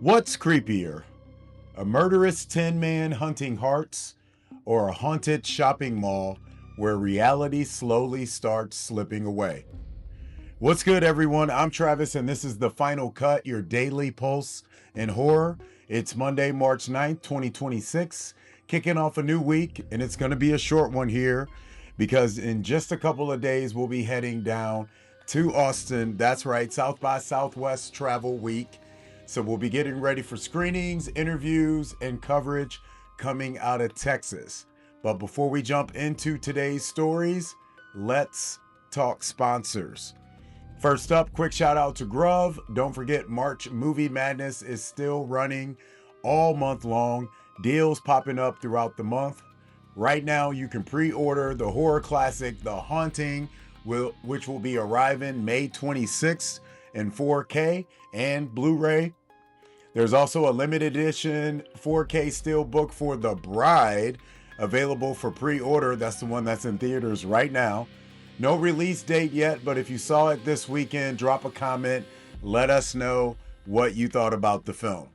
What's creepier? A murderous tin man hunting hearts, or a haunted shopping mall where reality slowly starts slipping away? What's good, everyone? I'm Travis, and this is the Final Cut, your daily pulse in horror. It's Monday, March 9th, 2026, kicking off a new week, and it's going to be a short one here because in just a couple of days, we'll be heading down to Austin. That's right, South by Southwest Travel Week. So we'll be getting ready for screenings, interviews, and coverage coming out of Texas. But before we jump into today's stories, let's talk sponsors. First up, quick shout out to Grove. Don't forget, March Movie Madness is still running all month long. Deals popping up throughout the month. Right now, you can pre-order the horror classic, The Haunting, which will be arriving May 26th in 4K and Blu-ray. There's also a limited edition 4K steelbook for The Bride available for pre-order. That's the one that's in theaters right now. No release date yet, but if you saw it this weekend, drop a comment. Let us know what you thought about the film.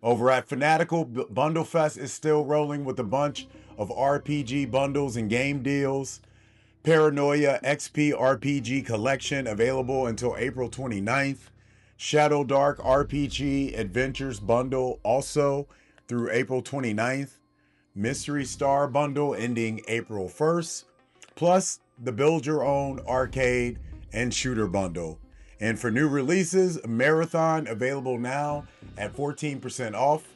Over at Fanatical, Bundle Fest is still rolling with a bunch of RPG bundles and game deals. Paranoia XP RPG Collection available until April 29th. Shadow Dark RPG Adventures Bundle also through April 29th. Mystery Star Bundle ending April 1st. Plus the Build Your Own Arcade and Shooter Bundle. And for new releases, Marathon available now at 14% off.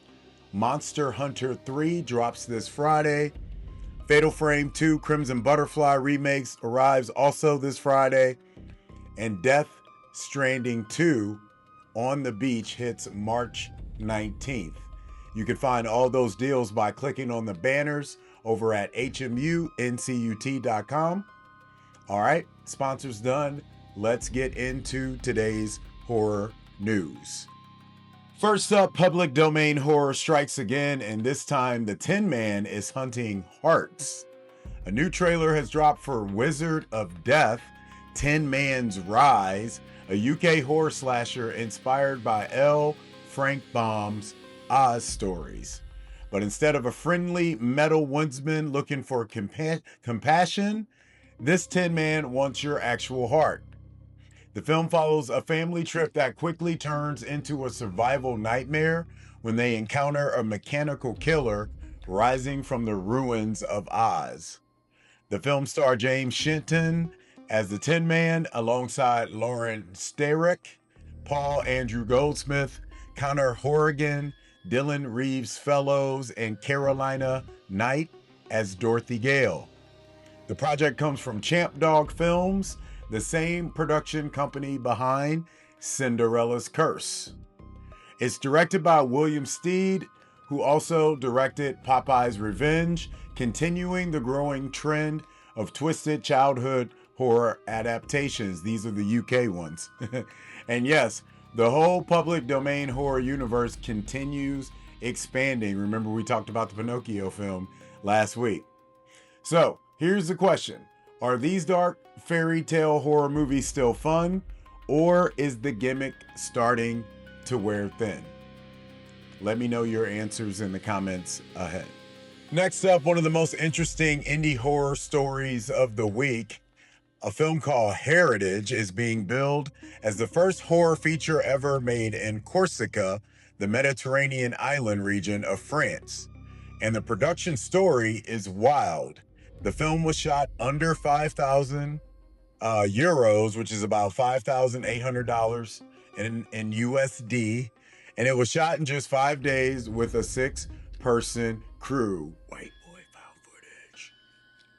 Monster Hunter 3 drops this Friday. Fatal Frame 2 Crimson Butterfly remakes arrives also this Friday. And Death Stranding 2 On the Beach hits March 19th. You can find all those deals by clicking on the banners over at hmuncut.com. All right, sponsors done. Let's get into today's horror news. First up, public domain horror strikes again, and this time the Tin Man is hunting hearts. A new trailer has dropped for Wizard of Death, Tin Man's Rise, a UK horror slasher inspired by L. Frank Baum's Oz stories. But instead of a friendly metal woodsman looking for compassion, this Tin Man wants your actual heart. The film follows a family trip that quickly turns into a survival nightmare when they encounter a mechanical killer rising from the ruins of Oz. The film stars James Shinton as the Tin Man alongside Lauren Starrick, Paul Andrew Goldsmith, Connor Horrigan, Dylan Reeves Fellows, and Carolina Knight as Dorothy Gale. The project comes from Champ Dog Films, the same production company behind Cinderella's Curse. It's directed by William Steed, who also directed Popeye's Revenge, continuing the growing trend of twisted childhood horror adaptations. These are the UK ones. And yes, the whole public domain horror universe continues expanding. Remember, we talked about the Pinocchio film last week. So here's the question. Are these dark fairy tale horror movies still fun, or is the gimmick starting to wear thin? Let me know your answers in the comments ahead. Next up, one of the most interesting indie horror stories of the week. A film called Heritage is being billed as the first horror feature ever made in Corsica, the Mediterranean island region of France. And the production story is wild. The film was shot under 5,000 euros, which is about $5,800 in USD. And it was shot in just 5 days with a 6-person crew. White boy found footage.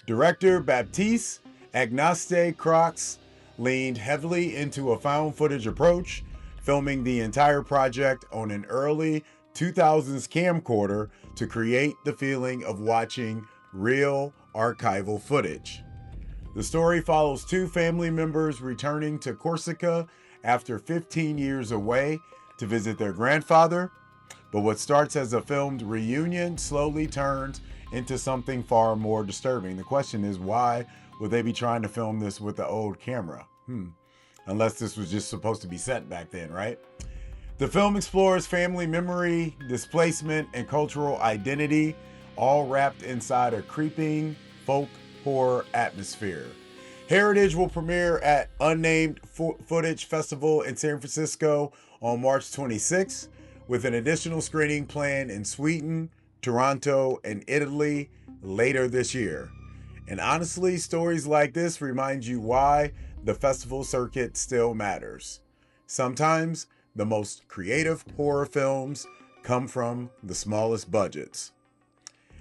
Director Baptiste Agnaste Croix leaned heavily into a found footage approach, filming the entire project on an early 2000s camcorder to create the feeling of watching real archival footage. The story follows two family members returning to Corsica after 15 years away to visit their grandfather, but what starts as a filmed reunion slowly turns into something far more disturbing. The question is, why would they be trying to film this with the old camera? Unless this was just supposed to be set back then, right? The film explores family memory, displacement, and cultural identity, all wrapped inside a creeping folk horror atmosphere. Heritage will premiere at Unnamed Footage Festival in San Francisco on March 26th, with an additional screening planned in Sweden, Toronto, and Italy later this year. And honestly, stories like this remind you why the festival circuit still matters. Sometimes the most creative horror films come from the smallest budgets.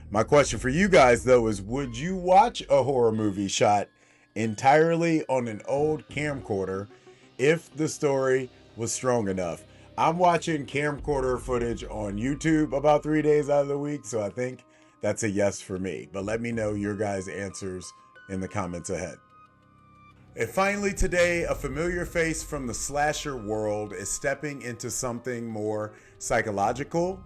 My question for you guys, though, is would you watch a horror movie shot entirely on an old camcorder if the story was strong enough? I'm watching camcorder footage on YouTube about 3 days out of the week, so I think that's a yes for me. But let me know your guys' answers in the comments ahead. And finally today, a familiar face from the slasher world is stepping into something more psychological.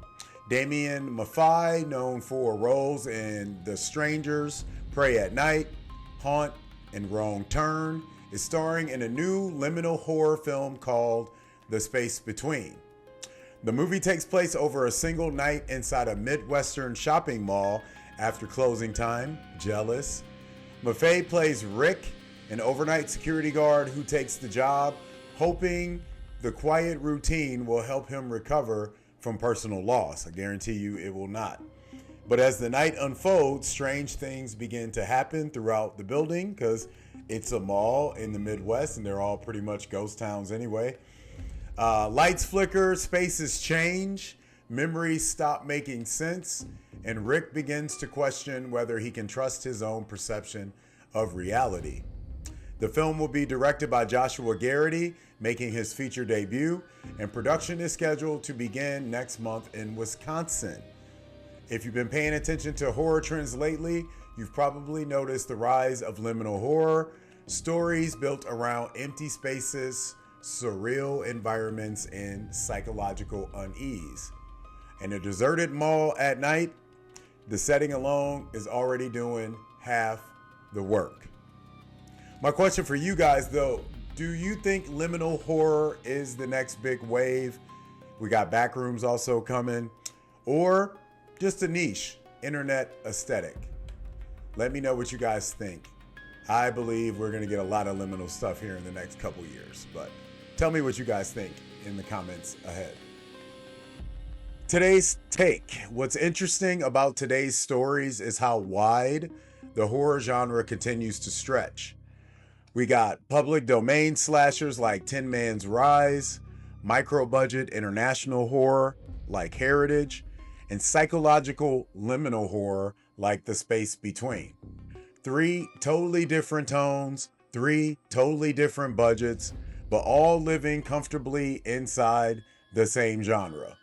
Damian Maffei, known for roles in The Strangers, Pray at Night, Haunt, and Wrong Turn, is starring in a new liminal horror film called The Space Between. The movie takes place over a single night inside a Midwestern shopping mall after closing time. Jealous. Maffei plays Rick, an overnight security guard who takes the job, hoping the quiet routine will help him recover from personal loss. I guarantee you it will not. But as the night unfolds, strange things begin to happen throughout the building because it's a mall in the Midwest and they're all pretty much ghost towns anyway. Lights flicker, spaces change, memories stop making sense, and Rick begins to question whether he can trust his own perception of reality. The film will be directed by Joshua Garrity, making his feature debut, and production is scheduled to begin next month in Wisconsin. If you've been paying attention to horror trends lately, you've probably noticed the rise of liminal horror, stories built around empty spaces, surreal environments, and psychological unease. In a deserted mall at night, the setting alone is already doing half the work. My question for you guys, though, do you think liminal horror is the next big wave? We got Backrooms also coming, or just a niche internet aesthetic? Let me know what you guys think. I believe we're going to get a lot of liminal stuff here in the next couple years, but tell me what you guys think in the comments ahead. Today's take. What's interesting about today's stories is how wide the horror genre continues to stretch. We got public domain slashers like Tinman's Rise, micro-budget international horror like Heritage, and psychological liminal horror like The Space Between. 3 totally different tones, 3 totally different budgets, but all living comfortably inside the same genre.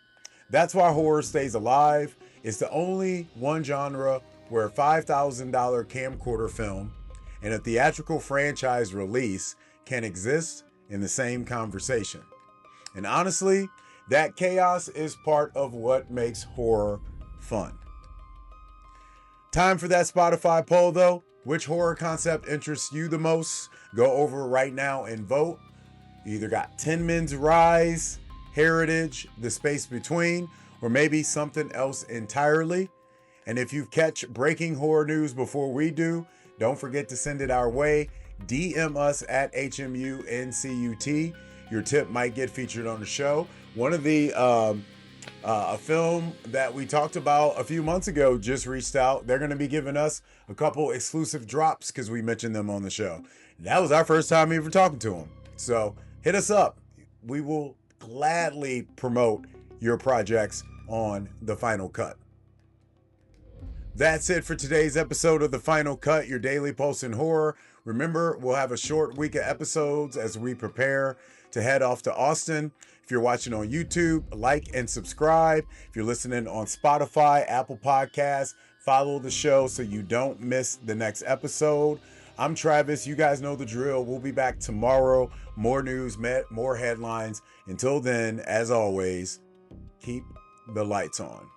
That's why horror stays alive. It's the only one genre where a $5,000 camcorder film and a theatrical franchise release can exist in the same conversation. And honestly, that chaos is part of what makes horror fun. Time for that Spotify poll though. Which horror concept interests you the most? Go over right now and vote. You either got Tinman's Rise, Heritage, The Space Between, or maybe something else entirely. And if you catch breaking horror news before we do, don't forget to send it our way. DM us at HMUNCUT. Your tip might get featured on the show. One of the a film that we talked about a few months ago just reached out. They're going to be giving us a couple exclusive drops because we mentioned them on the show. That was our first time even talking to them. So hit us up. We will gladly promote your projects on The Final Cut. That's it for today's episode of The Final Cut, your daily pulse in horror. Remember, we'll have a short week of episodes as we prepare to head off to Austin. If you're watching on YouTube, like and subscribe. If you're listening on Spotify, Apple Podcasts, follow the show so you don't miss the next episode. I'm Travis. You guys know the drill. We'll be back tomorrow. More news, more headlines. Until then, as always, keep the lights on.